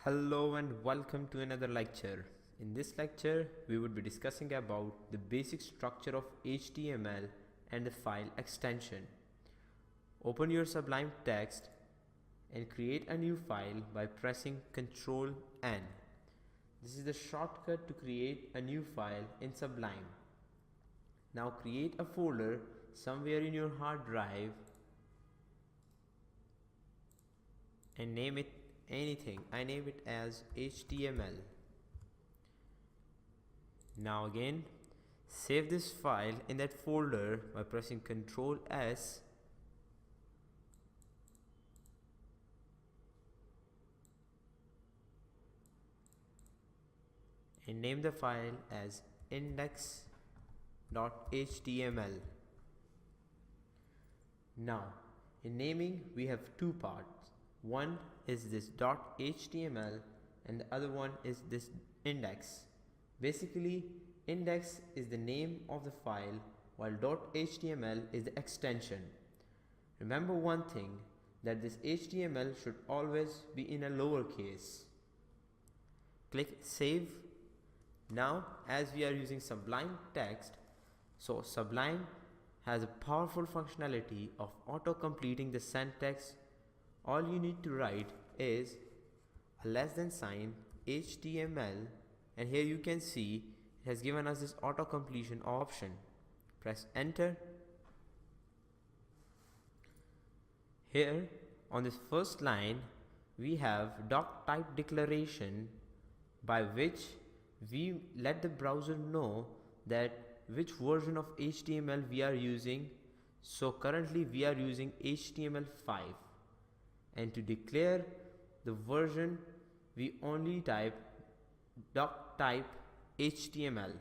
Hello and welcome to another lecture. In this lecture, we would be discussing about the basic structure of HTML and the file extension. Open your Sublime Text and create a new file by pressing Ctrl N. This is the shortcut to create a new file in Sublime. Now create a folder somewhere in your hard drive and name it anything. I name it as HTML. Now again, save this file in that folder by pressing Ctrl S. And name the file as index.html. Now, in naming we have two parts. One is this .html and the other one is this index. Basically, index is the name of the file while .html is the extension. Remember one thing, that this HTML should always be in a lowercase. Click Save. Now, as we are using Sublime Text, so Sublime has a powerful functionality of auto-completing the sent text. All you need to write is a less than sign HTML, and here you can see it has given us this auto completion option. Press enter. Here on this first line we have doc type declaration, by which we let the browser know that which version of HTML we are using. So currently we are using HTML5. And to declare the version, we only type doc type HTML.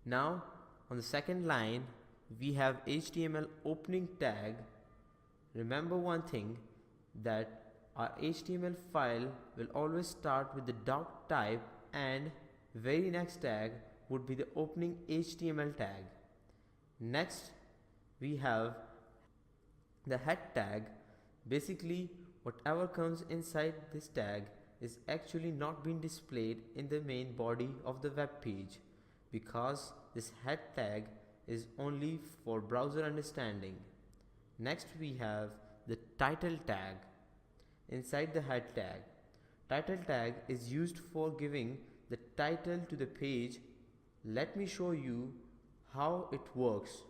Now on the second line we have HTML opening tag. Remember one thing, that our HTML file will always start with the doc type and very next tag would be the opening HTML tag. Next we have the head tag. Basically, whatever comes inside this tag is actually not being displayed in the main body of the web page, because this head tag is only for browser understanding. Next we have the title tag inside the head tag. Title tag is used for giving the title to the page. Let me show you how it works.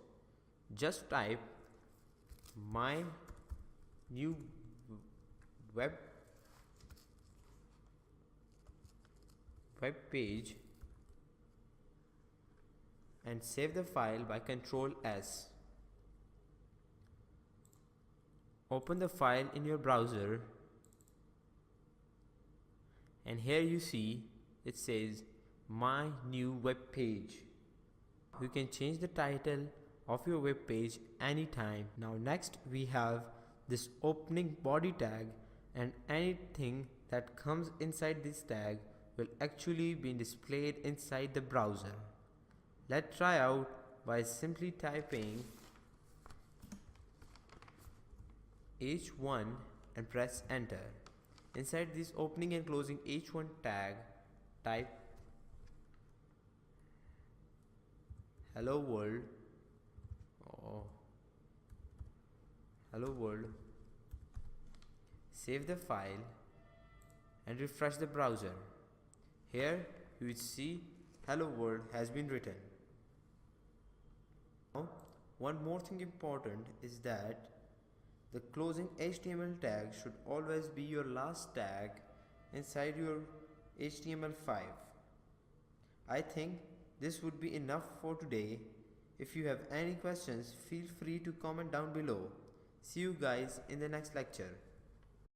Just type my new web page and save the file by Ctrl S. Open the file in your browser, and here you see it says my new web page. You can change the title of your web page anytime. Now next we have this opening body tag, and anything that comes inside this tag will actually be displayed inside the browser. Let's try out by simply typing h1 and press enter. Inside this opening and closing h1 tag, type hello world. Hello world. Save the file and refresh the browser. Here you will see hello world has been written. Now, one more thing important is that the closing HTML tag should always be your last tag inside your HTML5. I think this would be enough for today. If you have any questions, feel free to comment down below. See you guys in the next lecture.